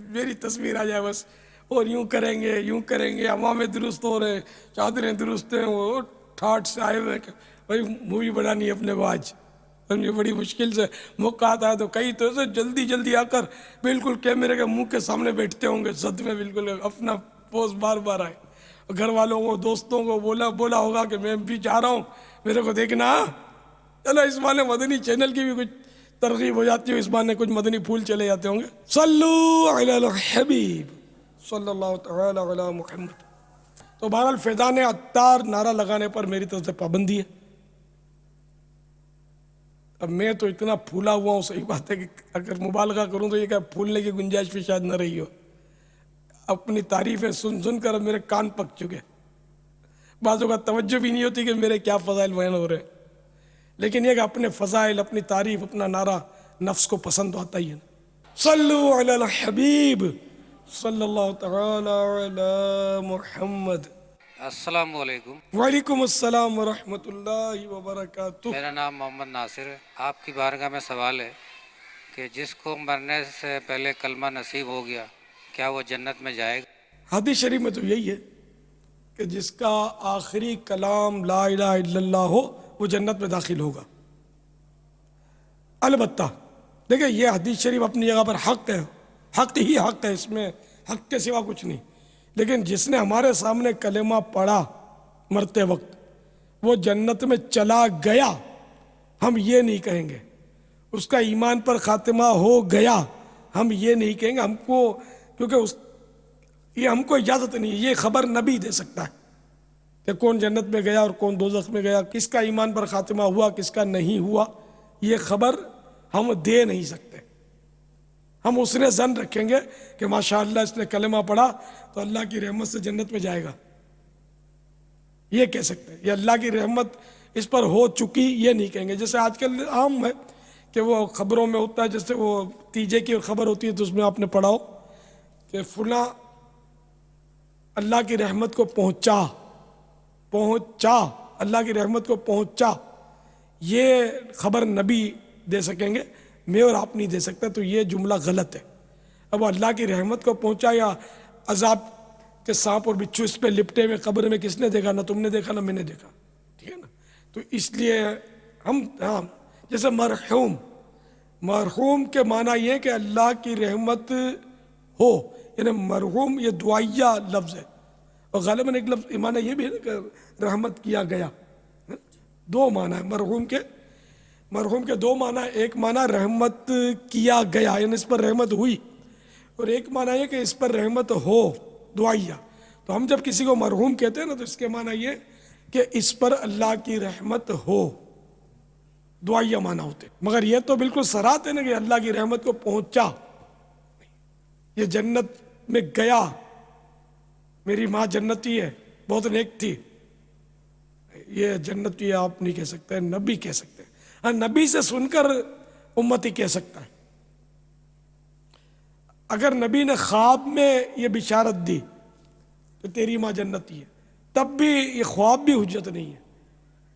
میری تصویر آ جائے بس, اور یوں کریں گے, امامے درست ہو رہے, چادریں درست ہیں, وہ ٹھاٹ سے آئے ہوئے, بھائی مووی بنانی ہے اپنے کو آج, یہ بڑی مشکل سے موقع آتا ہے, تو کئی تو ایسے جلدی آ کر بالکل کیمرے کے منہ کے سامنے بیٹھتے ہوں گے, زد میں بالکل اپنا پوز بار آئے. گھر والوں کو دوستوں کو بولا ہوگا کہ میں بھی چاہ رہا ہوں میرے کو دیکھنا, چلو اس بہانے مدنی چینل کی بھی کچھ ترغیب ہو جاتی ہے, اس بہانے کچھ مدنی پھول چلے جاتے ہوں گے. صلو علی الحبیب صلی اللہ تعالی علی محمد. تو بہرحال فیضان عطار نعرہ لگانے پر میری طرف سے پابندی ہے. اب میں تو اتنا پھولا ہوا ہوں, صحیح بات ہے کہ اگر مبالغہ کروں تو یہ کہ پھولنے کی گنجائش بھی شاید نہ رہی ہو. اپنی تعریفیں سن کر میرے کان پک چکے, بعضوں کا توجہ بھی نہیں ہوتی کہ میرے کیا فضائل بیان ہو رہے ہیں، لیکن یہ کہ اپنے فضائل، اپنی تعریف، اپنا نعرہ نفس کو پسند تو آتا ہی ہے نا۔ صلو علی الحبیب صلی اللہ تعالی علی محمد۔ السلام علیکم، وعلیکم السلام ورحمۃ اللہ وبرکاتہ۔ میرا نام محمد ناصر ہے۔ آپ کی بارگاہ میں سوال ہے کہ جس کو مرنے سے پہلے کلمہ نصیب ہو گیا، کیا وہ جنت میں جائے گا؟ حدیث شریف میں تو یہی ہے کہ جس کا آخری کلام لا الہ الا اللہ ہو وہ جنت میں داخل ہوگا۔ البتہ دیکھیں یہ حدیث شریف اپنی جگہ پر حق ہے، حق ہی حق ہے، اس میں حق کے سوا کچھ نہیں، لیکن جس نے ہمارے سامنے کلمہ پڑھا مرتے وقت وہ جنت میں چلا گیا، ہم یہ نہیں کہیں گے۔ اس کا ایمان پر خاتمہ ہو گیا، ہم یہ نہیں کہیں گے، ہم کو کیونکہ یہ ہم کو اجازت نہیں ہے، یہ خبر نبی دے سکتا ہے کہ کون جنت میں گیا اور کون دوزخ میں گیا، کس کا ایمان پر خاتمہ ہوا کس کا نہیں ہوا، یہ خبر ہم دے نہیں سکتے۔ ہم اس نے ظن رکھیں گے کہ ماشاءاللہ اس نے کلمہ پڑھا تو اللہ کی رحمت سے جنت میں جائے گا، یہ کہہ سکتے ہیں۔ یہ اللہ کی رحمت اس پر ہو چکی یہ نہیں کہیں گے۔ جیسے آج کل عام ہے کہ وہ خبروں میں ہوتا ہے، جیسے وہ تیجے کی خبر ہوتی ہے تو اس میں آپ نے پڑھا ہو کہ فلاں اللہ کی رحمت کو پہنچا، اللہ کی رحمت کو پہنچا، یہ خبر نبی دے سکیں گے، میں اور آپ نہیں دے سکتے، تو یہ جملہ غلط ہے۔ اب اللہ کی رحمت کو پہنچا یا عذاب کے سانپ اور بچھو اس پہ لپٹے ہوئے قبر میں کس نے دیکھا؟ نہ تم نے دیکھا نہ میں نے دیکھا، ٹھیک ہے نا؟ تو اس لیے ہم جیسے مرحوم کے معنی یہ کہ اللہ کی رحمت ہو، یعنی مرحوم یہ دعائیہ لفظ ہے، اور غالباً ایک لفظ معنی یہ بھی ہے کہ رحمت کیا گیا، دو معنی ہے مرحوم کے دو معنی، ایک معنی رحمت کیا گیا یعنی اس پر رحمت ہوئی، اور ایک معنی یہ کہ اس پر رحمت ہو دعائیہ۔ تو ہم جب کسی کو مرحوم کہتے ہیں نا تو اس کے معنی یہ کہ اس پر اللہ کی رحمت ہو، دعائیہ معنی ہوتے، مگر یہ تو بالکل صراحت ہے نا کہ اللہ کی رحمت کو پہنچا، یہ جنت میں گیا، میری ماں جنتی ہے، بہت نیک تھی، یہ جنتی آپ نہیں کہہ سکتے، نبی کہہ سکتے ہیں۔ ہاں نبی سے سن کر امتی کہہ سکتا ہے۔ اگر نبی نے خواب میں یہ بشارت دی کہ تیری ماں جنتی ہے، تب بھی یہ خواب بھی حجت نہیں ہے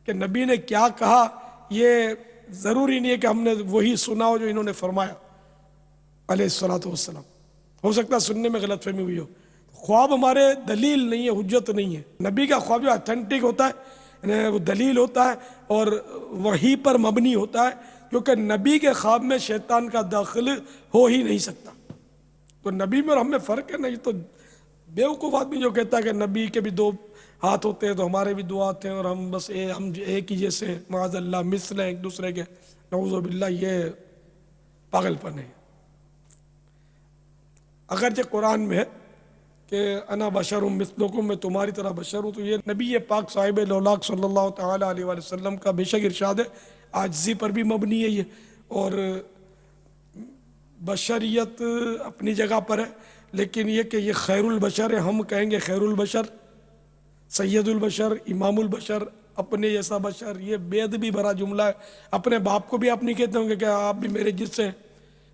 کہ نبی نے کیا کہا، یہ ضروری نہیں ہے کہ ہم نے وہی سنا ہو جو انہوں نے فرمایا علیہ الصلوۃ والسلام، ہو سکتا ہے سننے میں غلط فہمی ہوئی ہو۔ خواب ہمارے دلیل نہیں ہے، حجت نہیں ہے۔ نبی کا خواب جو اتھینٹک ہوتا ہے یعنی وہ دلیل ہوتا ہے اور وحی پر مبنی ہوتا ہے، کیونکہ نبی کے خواب میں شیطان کا داخل ہو ہی نہیں سکتا۔ تو نبی میں اور ہم میں فرق ہے نا، یہ تو بیوقوف آدمی جو کہتا ہے کہ نبی کے بھی دو ہاتھ ہوتے ہیں تو ہمارے بھی دو ہاتھ ہیں اور ہم بس ہم ایک ہی جیسے ہیں، معاذ اللہ مثل ہیں ایک دوسرے کے، نعوذ باللہ، یہ پاگل پن ہے۔ اگرچہ قرآن میں ہے کہ انا بشر مثلکم، میں تمہاری طرح بشر ہوں، تو یہ نبی پاک صاحب لولاک صلی اللہ تعالی علیہ وآلہ وسلم کا بے شک ارشاد ہے، عاجزی پر بھی مبنی ہے یہ، اور بشریت اپنی جگہ پر ہے، لیکن یہ کہ یہ خیر البشر ہے، ہم کہیں گے خیر البشر، سید البشر، امام البشر، اپنے جیسا بشر، یہ بے ادبی بھرا جملہ ہے۔ اپنے باپ کو بھی آپ نہیں کہتے ہوں گے کہ آپ بھی میرے جس سے ہیں،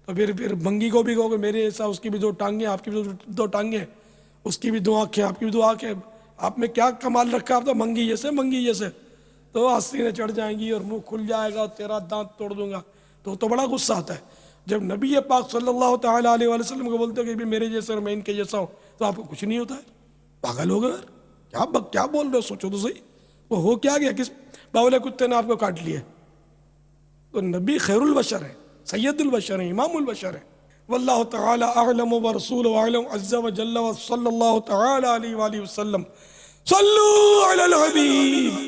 تو پھر بھنگی کو بھی کہو گے میرے جیسا، اس کی بھی دو ٹانگیں، آپ کی بھی دو ٹانگیں، اس کی بھی دو آنکھیں، آپ کی بھی دو آنکھیں، آپ میں کیا کمال رکھا، آپ تو منگی جیسے، تو آستینیں چڑھ جائیں گی اور منہ کھل جائے گا اور تیرا دانت توڑ دوں گا، تو بڑا غصہ آتا ہے جب نبی پاک صلی اللہ تعالی علیہ وآلہ وسلم کو بولتے ہو کہ بھی میرے جیسے اور میں ان کے جیسا ہوں، تو آپ کو کچھ نہیں ہوتا ہے، پاگل ہو گئے، کیا بول رہے ہو، سوچو تو صحیح، وہ ہو کیا گیا، کس باولے کتے نے آپ کو کاٹ لیا؟ تو نبی خیر البشر ہے، سید البشر ہے، امام البشر ہے۔ واللہ تعالی اعلم ورسولہ اعلم عز وجل وصلی اللہ تعالی علیہ وآلہ وسلم صلو علی الحبیب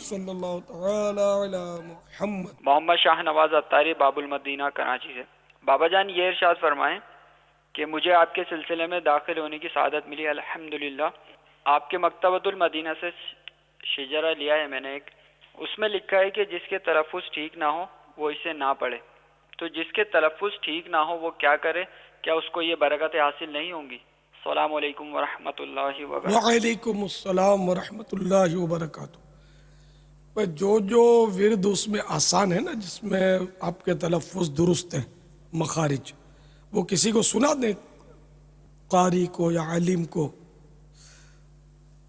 صلی اللہ تعالی علی محمد۔ محمد شاہ نواز اتاری، باب المدینہ، کراچی سے۔ بابا جان یہ ارشاد فرمائیں کہ مجھے آپ کے سلسلے میں داخل ہونے کی سعادت ملی، الحمدللہ۔ آپ کے مکتبۃ المدینہ سے شجرہ لیا ہے میں نے ایک، اس میں لکھا ہے کہ جس کے تلفظ ٹھیک نہ ہو وہ اسے نہ پڑھے، تو جس کے تلفظ ٹھیک نہ ہو وہ کیا کرے؟ کیا اس کو یہ برکتیں حاصل نہیں ہوں گی؟ السلام علیکم ورحمۃ اللہ وبرکاتہ۔ وعلیکم السلام ورحمۃ اللہ وبرکاتہ۔ جو ورد اس میں آسان ہے نا، جس میں آپ کے تلفظ درست ہیں، مخارج، وہ کسی کو سنا دیں، قاری کو یا عالم کو،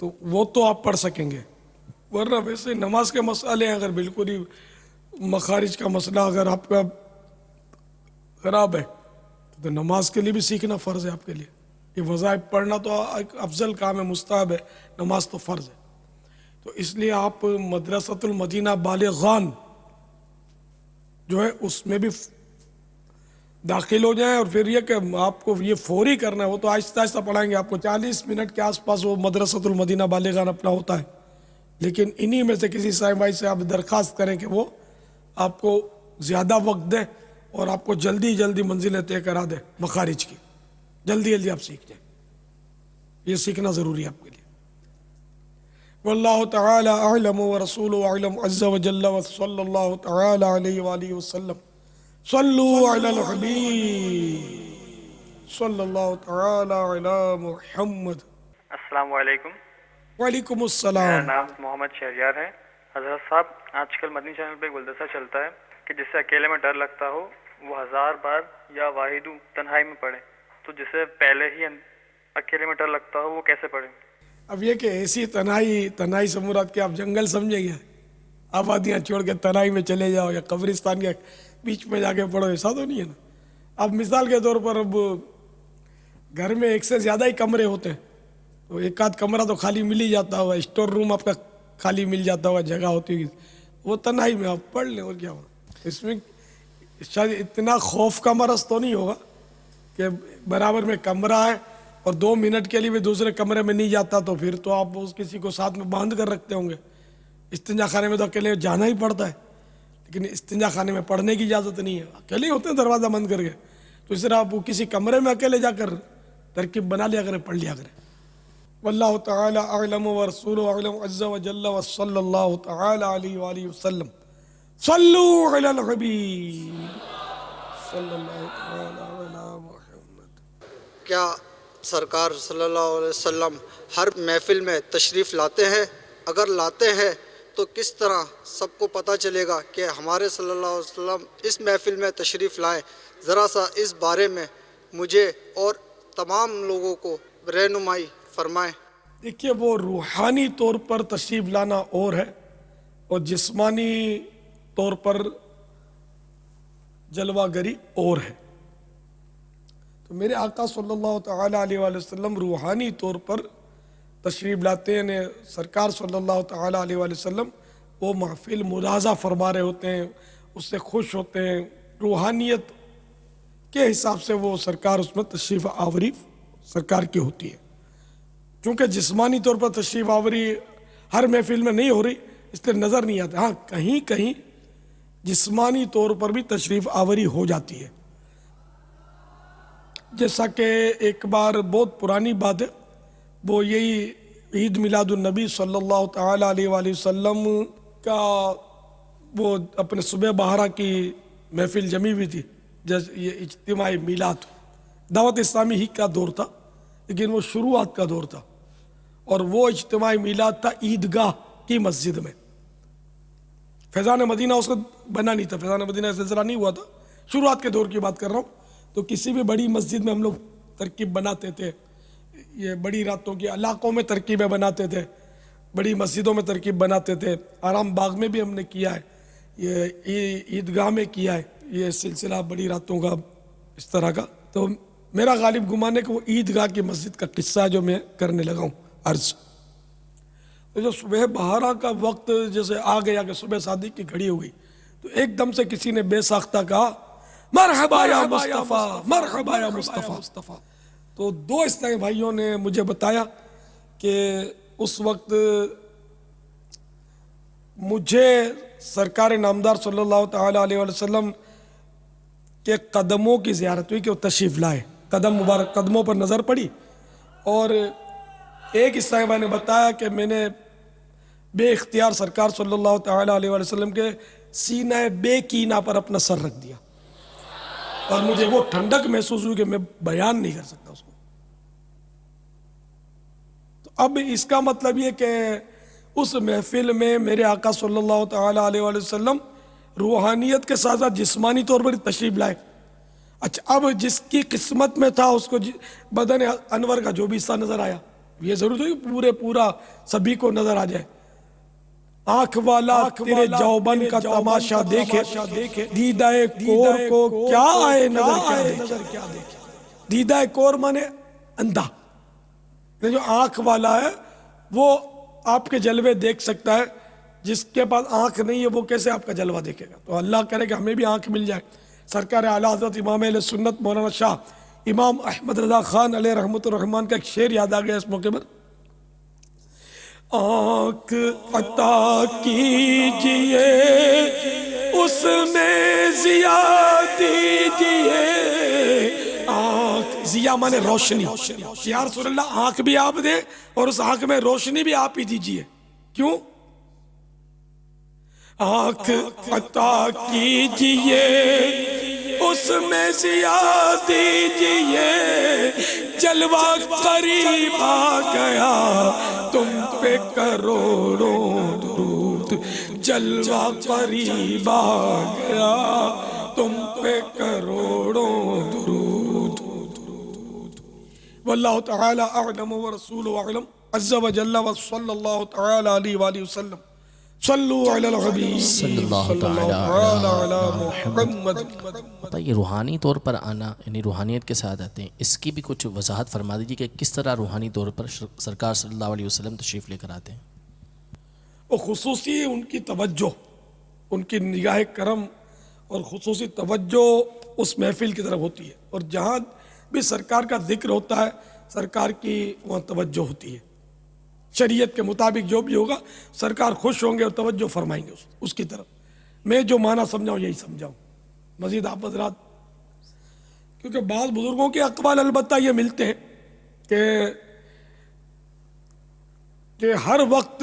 تو وہ تو آپ پڑھ سکیں گے، ورنہ ویسے نماز کے مسئلے ہیں، اگر بالکل ہی مخارج کا مسئلہ اگر آپ کا خراب ہے تو نماز کے لیے بھی سیکھنا فرض ہے آپ کے لیے۔ یہ وظائف پڑھنا تو ایک افضل کام ہے، مستحب ہے، نماز تو فرض ہے۔ تو اس لیے آپ مدرسۃ المدینہ بالغان جو ہے اس میں بھی داخل ہو جائیں، اور پھر یہ کہ آپ کو یہ فوری کرنا ہے، وہ تو آہستہ آہستہ پڑھائیں گے آپ کو، 40 منٹ کے آس پاس وہ مدرسۃ المدینہ بالغان اپنا ہوتا ہے، لیکن انہی میں سے کسی صاحب بھائی سے آپ درخواست کریں کہ وہ آپ کو زیادہ وقت دے اور آپ کو جلدی جلدی منزلیں طے کرا دے مخارج کی، جلدی جلدی آپ سیکھ جائیں، یہ سیکھنا ضروری ہے آپ کے لیے۔ واللہ تعالی اعلم ورسولہ اعلم عز وجل وصلی اللہ تعالی علیہ وآلہ وسلم۔ صلوا علی الحبیب صلی اللہ تعالی علی محمد۔ السلام علیکم، وعلیکم میرا السلام۔ نام محمد شہریار ہے۔ حضرت صاحب، آج کل مدنی چینل پہ گلدستہ چلتا ہے کہ جس سے اکیلے میں ڈر لگتا ہو وہ 1000 بار یا واحدو تنہائی میں پڑھے، تو جسے پہلے ہی اکیلے میں ڈر لگتا ہو وہ کیسے پڑھے؟ اب یہ کہ ایسی تنہائی سے مراد کہ آپ جنگل سمجھیں گے، آبادیاں چھوڑ کے تنہائی میں چلے جاؤ یا قبرستان کے بیچ میں جا کے پڑھو، ایسا تو نہیں ہے نا۔ اب مثال کے طور پر اب گھر میں ایک سے زیادہ ہی کمرے ہوتے ہیں، تو ایک آدھ کمرہ تو خالی مل ہی جاتا ہوگا، اسٹور روم آپ کا خالی مل جاتا ہوگا، جگہ ہوتی ہوگی، وہ تنہائی میں آپ پڑھ لیں، اور کیا ہوگا اس میں۔ شاید اتنا خوف کا مرض تو نہیں ہوگا کہ برابر میں کمرہ ہے اور 2 منٹ کے لیے بھی دوسرے کمرے میں نہیں جاتا، تو پھر تو آپ اس کسی کو ساتھ میں باندھ کر رکھتے ہوں گے۔ استنجا خانے میں تو اکیلے جانا ہی پڑتا ہے، لیکن استنجا خانے میں پڑھنے کی اجازت نہیں ہے، اکیلے ہی ہوتے ہیں دروازہ بند کر کے، تو اس طرح آپ کسی کمرے میں اکیلے جا کر ترکیب بنا لیا کریں، پڑھ لیا کریں۔ واللہ تعالی اعلم ورسولہ اعلم عز وجل وصلی اللہ تعالی علیہ وآلہ وسلم۔ صلوا علی الحبیب صلی اللہ تعالی علی محمد۔ کیا سرکار صلی اللہ علیہ وسلم ہر محفل میں تشریف لاتے ہیں؟ اگر لاتے ہیں تو کس طرح سب کو پتہ چلے گا کہ ہمارے صلی اللہ علیہ وسلم اس محفل میں تشریف لائیں؟ ذرا سا اس بارے میں مجھے اور تمام لوگوں کو رہنمائی فرمائیں۔ دیکھیے، وہ روحانی طور پر تشریف لانا اور ہے، اور جسمانی طور پر جلوہ گری اور ہے۔ تو میرے آقا صلی اللہ تعالی علیہ وآلہ وسلم روحانی طور پر تشریف لاتے ہیں، سرکار صلی اللہ تعالی علیہ وآلہ وسلم وہ محفل ملاحظہ فرما رہے ہوتے ہیں، اس سے خوش ہوتے ہیں، روحانیت کے حساب سے وہ سرکار اس میں تشریف آوری سرکار کی ہوتی ہے۔ چونکہ جسمانی طور پر تشریف آوری ہر محفل میں نہیں ہو رہی، اس لیے نظر نہیں آتا، ہاں کہیں کہیں جسمانی طور پر بھی تشریف آوری ہو جاتی ہے۔ جیسا کہ ایک بار بہت پرانی بات ہے، وہ یہی عید میلاد النبی صلی اللہ تعالی علیہ وآلہ وسلم کا وہ اپنے صبح بہارا کی محفل جمی ہوئی تھی، جیسے یہ اجتماعی میلاد دعوت اسلامی ہی کا دور تھا، لیکن وہ شروعات کا دور تھا، اور وہ اجتماعی میلاد تھا عیدگاہ کی مسجد میں۔ فیضان مدینہ اس کو بنا نہیں تھا، فیضان مدینہ کا سلسلہ نہیں ہوا تھا، شروعات کے دور کی بات کر رہا ہوں۔ تو کسی بھی بڑی مسجد میں ہم لوگ ترکیب بناتے تھے، یہ بڑی راتوں کے علاقوں میں ترکیبیں بناتے تھے، بڑی مسجدوں میں ترکیب بناتے تھے، آرام باغ میں بھی ہم نے کیا ہے، یہ عیدگاہ میں کیا ہے یہ سلسلہ بڑی راتوں کا اس طرح کا۔ تو میرا غالب گمان ہے کہ وہ عیدگاہ کی مسجد کا قصہ جو میں کرنے لگا ہوں عرض۔ تو جو صبح بہارا کا وقت جیسے آ گیا کہ صبح صادق کی گھڑی ہو گئی، تو ایک دم سے کسی نے بے ساختہ کہا مرحبا یا مصطفیٰ، مرحبا یا مصطفیٰ۔ تو 2 اسلامی بھائیوں نے مجھے بتایا کہ اس وقت مجھے سرکار نامدار صلی اللہ تعالی علیہ وآلہ وسلم کے قدموں کی زیارت ہوئی کہ وہ تشریف لائے، قدم مبارک قدموں پر نظر پڑی، اور ایک اسلامی بھائی نے بتایا کہ میں نے بے اختیار سرکار صلی اللہ تعالی علیہ وآلہ وسلم کے سینہ بے کینہ پر اپنا سر رکھ دیا، اور مجھے وہ ٹھنڈک محسوس ہوئی کہ میں بیان نہیں کر سکتا اس کو۔ اب اس کا مطلب یہ کہ اس محفل میں میرے آقا صلی اللہ تعالیٰ علیہ وآلہ وسلم روحانیت کے ساتھ ساتھ جسمانی طور پر تشریف لائے. اچھا اب جس کی قسمت میں تھا اس کو بدن انور کا جو بھی حصہ نظر آیا، یہ ضرور ہے کہ پورا سبھی کو نظر آ جائے. آنکھ والا تیرے جوبن کا تماشا دیکھے، دیدہ کور کو کیا آئے نظر کیا دیکھے. دیدہ کور مانے اندھا، جو آنکھ والا ہے وہ آپ کے جلوے دیکھ سکتا ہے، جس کے پاس آنکھ نہیں ہے وہ کیسے آپ کا جلوہ دیکھے گا. تو اللہ کرے کہ ہمیں بھی آنکھ مل جائے. سرکار اعلیٰ حضرت امام اہل سنت مولانا شاہ امام احمد رضا خان علیہ رحمۃ الرحمن کا ایک شعر یاد آ گیا اس موقع پر. آنکھ عطا کیجئے اس میں ضیا دیجئے. آنکھ ضیا مانے روشنی. یا رسول اللہ آنکھ بھی آپ دیں اور اس آنکھ میں روشنی بھی آپ ہی دیجئے. کیوں؟ آنکھ عطا کیجئے اس میں ضیا دیجئے، جلوہ قریب آ گیا تم پہ کروڑوں درود. جلوہ قریب آ گیا تم پہ کروڑوں درود. واللہ تعالی اعلم ورسول اعلم عز وجل وصلی اللہ تعالی علیہ وآلہ وسلم. صلو علی الحبیب صلی اللہ تعالی علی محمد. یہ روحانی طور پر آنا یعنی روحانیت کے ساتھ آتے ہیں، اس کی بھی کچھ وضاحت فرما دیجیے کہ کس طرح روحانی طور پر سرکار صلی اللہ علیہ وسلم تشریف لے کر آتے ہیں. اور خصوصی ان کی توجہ، ان کی نگاہ کرم اور خصوصی توجہ اس محفل کی طرف ہوتی ہے، اور جہاں بھی سرکار کا ذکر ہوتا ہے سرکار کی وہاں توجہ ہوتی ہے. شریعت کے مطابق جو بھی ہوگا سرکار خوش ہوں گے اور توجہ فرمائیں گے اس کی طرف. میں جو معنی سمجھاؤں یہی سمجھاؤں. مزید آپ حضرات، کیونکہ بعض بزرگوں کے اقوال البتہ یہ ملتے ہیں کہ ہر وقت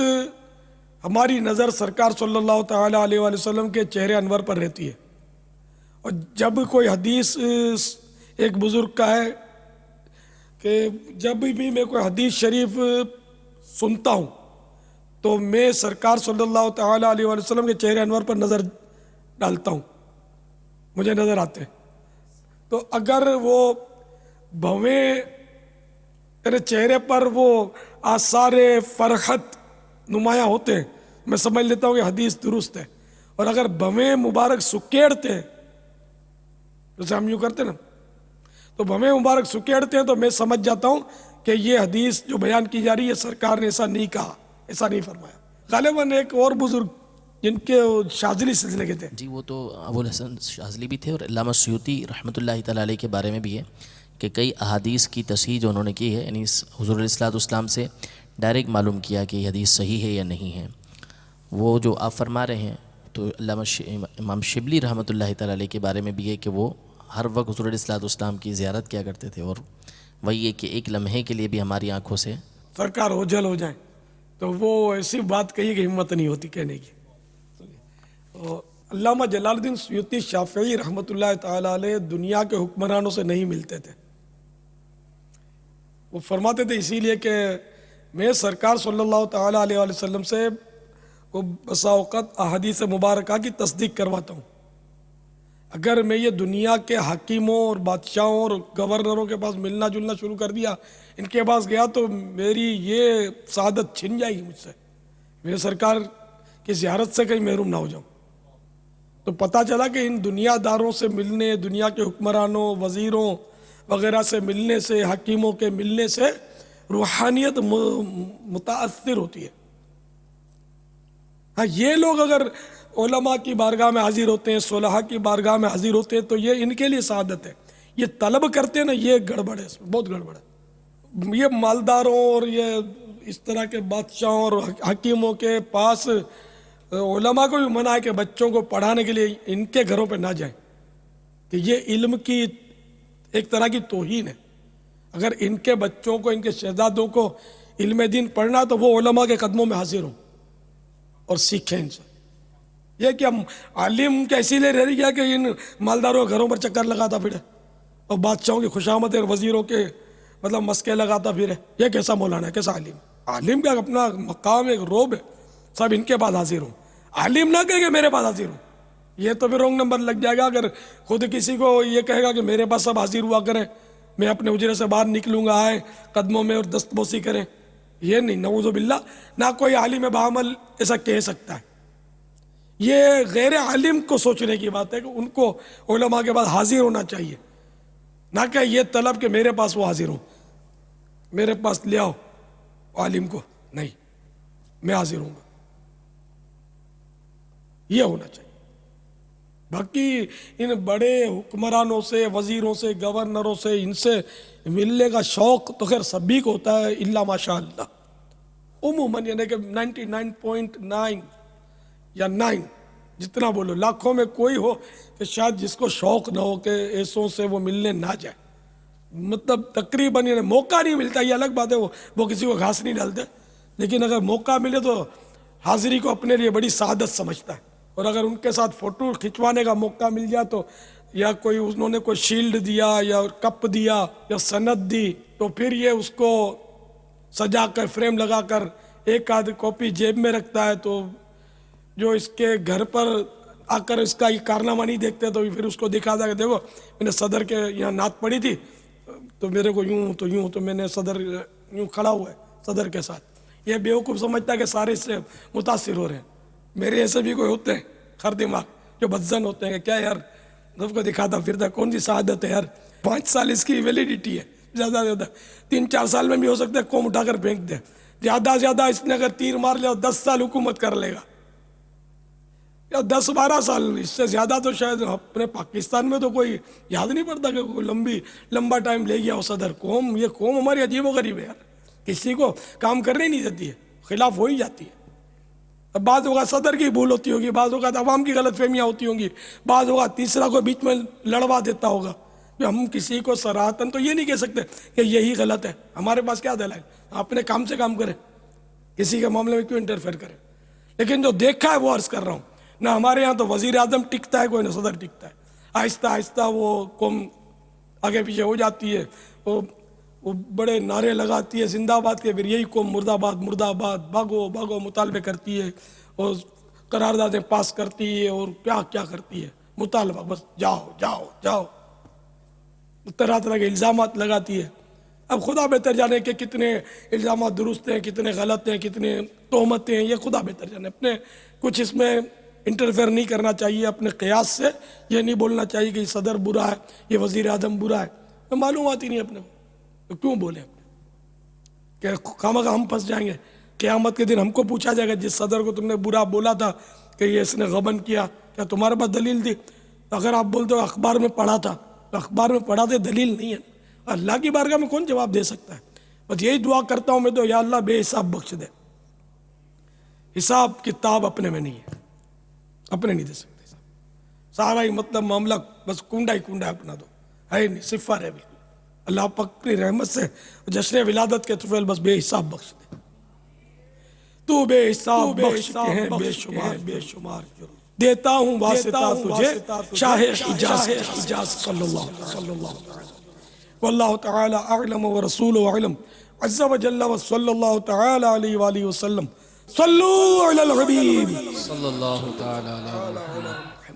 ہماری نظر سرکار صلی اللہ تعالیٰ علیہ وآلہ وسلم کے چہرے انور پر رہتی ہے. اور جب کوئی حدیث ایک بزرگ کا ہے کہ جب بھی میں کوئی حدیث شریف سنتا ہوں تو میں سرکار صلی اللہ تعالیٰ علیہ وآلہ وسلم کے چہرے انور پر نظر ڈالتا ہوں، مجھے نظر آتے ہیں. تو اگر وہ بھویں میرے چہرے پر وہ آثار فرحت نمایاں ہوتے ہیں، میں سمجھ لیتا ہوں کہ حدیث درست ہے. اور اگر بھویں مبارک سکیڑتے ہیں، جیسے ہم یوں کرتے نا، تو بھویں مبارک سکیڑتے ہیں تو میں سمجھ جاتا ہوں کہ یہ حدیث جو بیان کی جا رہی ہے سرکار نے ایسا نہیں کہا، ایسا نہیں فرمایا. غالباً ایک اور بزرگ جن کے شاذلی سلسلے کے تھے، جی وہ تو ابو الحسن شاذلی بھی تھے، اور علامہ سیوطی رحمۃ اللہ تعالیٰ علیہ کے بارے میں بھی ہے کہ کئی احادیث کی تصحیح جو انہوں نے کی ہے، یعنی حضور علیہ الصلوۃ والسلام سے ڈائریکٹ معلوم کیا کہ یہ حدیث صحیح ہے یا نہیں ہے. وہ جو آپ فرما رہے ہیں تو علامہ امام شبلی رحمۃ اللہ تعالیٰ علیہ کے بارے میں بھی ہے کہ وہ ہر وقت حضور علیہ الصلوۃ والسلام کی زیارت کیا کرتے تھے، اور وہی ہے کہ ایک لمحے کے لیے بھی ہماری آنکھوں سے سرکار اوجھل ہو جائیں تو وہ ایسی بات کہی کہ ہمت نہیں ہوتی کہنے کی. علامہ جلال الدین سیوطی شافعی رحمۃ اللہ تعالیٰ علیہ دنیا کے حکمرانوں سے نہیں ملتے تھے. وہ فرماتے تھے اسی لیے کہ میں سرکار صلی اللہ تعالیٰ علیہ وسلم سے بسا اوقات احادیث مبارکہ کی تصدیق کرواتا ہوں. اگر میں یہ دنیا کے حاکموں اور بادشاہوں اور گورنروں کے پاس ملنا جلنا شروع کر دیا، ان کے پاس گیا تو میری یہ سعادت چھن جائے گی مجھ سے، میرے سرکار کی زیارت سے کہیں محروم نہ ہو جاؤں. تو پتہ چلا کہ ان دنیا داروں سے ملنے، دنیا کے حکمرانوں، وزیروں وغیرہ سے ملنے سے، حکیموں کے ملنے سے روحانیت متاثر ہوتی ہے. ہاں یہ لوگ اگر علماء کی بارگاہ میں حاضر ہوتے ہیں، صلحاء کی بارگاہ میں حاضر ہوتے ہیں تو یہ ان کے لیے سعادت ہے. یہ طلب کرتے ہیں نا، یہ گڑبڑ ہے، اس میں بہت گڑبڑ ہے. یہ مالداروں اور یہ اس طرح کے بادشاہوں اور حکیموں کے پاس علماء کو بھی منع ہے کہ بچوں کو پڑھانے کے لیے ان کے گھروں پہ نہ جائیں، کہ یہ علم کی ایک طرح کی توہین ہے. اگر ان کے بچوں کو، ان کے شہزادوں کو علم دین پڑھنا تو وہ علماء کے قدموں میں حاضر ہوں اور سیکھیں ان سے. یہ کہ ہم عالم کیا اسی لیے رہ گیا کہ ان مالداروں کے گھروں پر چکر لگاتا پھرے اور بادشاہوں کی خوشامد اور وزیروں کے مسکے لگاتا پھرے، یہ کیسا مولانا ہے، کیسا عالم ہے؟ عالم کا اپنا مقام ایک روب ہے، سب ان کے پاس حاضر ہوں. عالم نہ کہے کہ میرے پاس حاضر ہوں، یہ تو پھر رونگ نمبر لگ جائے گا. اگر خود کسی کو یہ کہے گا کہ میرے پاس سب حاضر ہوا کریں، میں اپنے حجرے سے باہر نکلوں گا آئے قدموں میں اور دستبوسی کریں، یہ نہیں، نعوذ باللہ. نہ کوئی عالم بعمل ایسا کہہ سکتا ہے. یہ غیر عالم کو سوچنے کی بات ہے کہ ان کو علماء کے پاس حاضر ہونا چاہیے، نہ کہ یہ طلب کہ میرے پاس وہ حاضر ہوں، میرے پاس لے آؤ عالم کو، نہیں میں حاضر ہوں گا، یہ ہونا چاہیے. باقی ان بڑے حکمرانوں سے، وزیروں سے، گورنروں سے، ان سے ملنے کا شوق تو خیر سبھی کو ہوتا ہے الا ماشاء اللہ. عموماً یعنی کہ 99.9 یا 9 جتنا بولو لاکھوں میں کوئی ہو کہ شاید جس کو شوق نہ ہو کہ ایسوں سے وہ ملنے نہ جائے. مطلب تقریباً یعنی موقع نہیں ملتا، یہ الگ بات ہے، وہ کسی کو گھاس نہیں ڈالتے، لیکن اگر موقع ملے تو حاضری کو اپنے لیے بڑی سعادت سمجھتا ہے. اور اگر ان کے ساتھ فوٹو کھنچوانے کا موقع مل جائے تو یا کوئی انہوں نے کوئی شیلڈ دیا یا کپ دیا یا سند دی تو پھر یہ اس کو سجا کر فریم لگا کر ایک آدھ کاپی جیب میں رکھتا ہے. تو جو اس کے گھر پر آ کر اس کا یہ کارنامہ نہیں دیکھتے تو پھر اس کو دکھاتا ہے کہ دیکھو میں نے صدر کے یہاں نعت پڑھی تھی تو میرے کو یوں تو یوں، تو میں نے صدر یوں کھڑا ہوا ہے صدر کے ساتھ. یہ بیوقوف سمجھتا ہے کہ سارے اس سے متاثر ہو رہے ہیں. میرے ایسے بھی کوئی ہوتے ہیں خر دماغ جو بدزن ہوتے ہیں کہ کیا یار سب کو دکھاتا پھرتا، کون سی سعادت ہے یار. 5 سال اس کی ویلیڈیٹی ہے، زیادہ سے زیادہ 3-4 سال میں بھی ہو سکتا ہے قوم اٹھا کر پھینک دے. زیادہ سے زیادہ اس نے اگر تیر مار لیا 10 سال حکومت کر لے گا یا 10-12 سال، اس سے زیادہ تو شاید اپنے پاکستان میں تو کوئی یاد نہیں پڑتا کہ کوئی لمبا ٹائم لے گیا ہو صدر. یہ قوم ہماری عجیب و غریب ہے یار، کسی کو کام کرنے نہیں دیتی ہے، خلاف ہو ہی جاتی ہے. اب بعض اوقات صدر کی بھول ہوتی ہوگی، بعض اوقات عوام کی غلط فہمیاں ہوتی ہوں گی، بعض اوقات تیسرا کو بیچ میں لڑوا دیتا ہوگا. ہم کسی کو صراحتاً تو یہ نہیں کہہ سکتے کہ یہی غلط ہے، ہمارے پاس کیا دلائل، اپنے کام سے کام کریں، کسی کے معاملے میں کیوں انٹرفیئر کریں. لیکن جو دیکھا ہے وہ عرض کر رہا ہوں، نہ ہمارے ہاں تو وزیر اعظم ٹکتا ہے کوئی نہ صدر ٹکتا ہے. آہستہ آہستہ وہ قوم آگے پیچھے ہو جاتی ہے، وہ بڑے نعرے لگاتی ہے زندہ آباد کے، پھر یہی قوم مرد آباد مرد آباد بھاگو بھاگو مطالبے کرتی ہے اور قراردادیں پاس کرتی ہے اور کیا کیا کرتی ہے، مطالبہ بس جاؤ جاؤ جاؤ، طرح طرح کے الزامات لگاتی ہے. اب خدا بہتر جانے کہ کتنے الزامات درست ہیں، کتنے غلط ہیں، کتنے تہمتیں ہیں، یہ خدا بہتر جانے. اپنے کچھ اس میں انٹرفیئر نہیں کرنا چاہیے، اپنے قیاس سے یہ نہیں بولنا چاہیے کہ یہ صدر برا ہے، یہ وزیر اعظم برا ہے. معلومات ہی نہیں اپنے کو تو کیوں بولے اپنے کہ خامخواہ ہم پھنس جائیں گے. قیامت کے دن ہم کو پوچھا جائے گا جس صدر کو تم نے برا بولا تھا کہ یہ اس نے غبن کیا، کیا تمہارے پاس دلیل تھی؟ اگر آپ بولتے ہو اخبار میں پڑھا تھا تو اخبار میں پڑھا تھے، دلیل نہیں ہے. اللہ کی بارگاہ میں کون جواب دے سکتا ہے؟ بس یہی دعا کرتا ہوں میں تو، یا اللہ بے حساب بخش دے. حساب کتاب اپنے میں نہیں ہے، اپنے نہیں دے سکتے. سارا ہی مطلب معاملہ بس کنڈا ہی کنڈا ہے اپنا، تو ہے نہیں، صفر ہے بالکل. اللہ پاک اپنی رحمت سے جشن ولادت کے طفیل بس بے حساب بخش دے. تو بے حساب بخش کے ہیں بے شمار بے شمار جرم، دیتا ہوں واسطہ تجھے شاہ حجاز صلی اللہ علیہ وسلم. واللہ تعالی اعلم ورسولہ اعلم عز وجل وصلی اللہ تعالی علیہ وآلہ وسلم. صلو علی الحبیب صلی اللہ تعالی علیہ وسلم.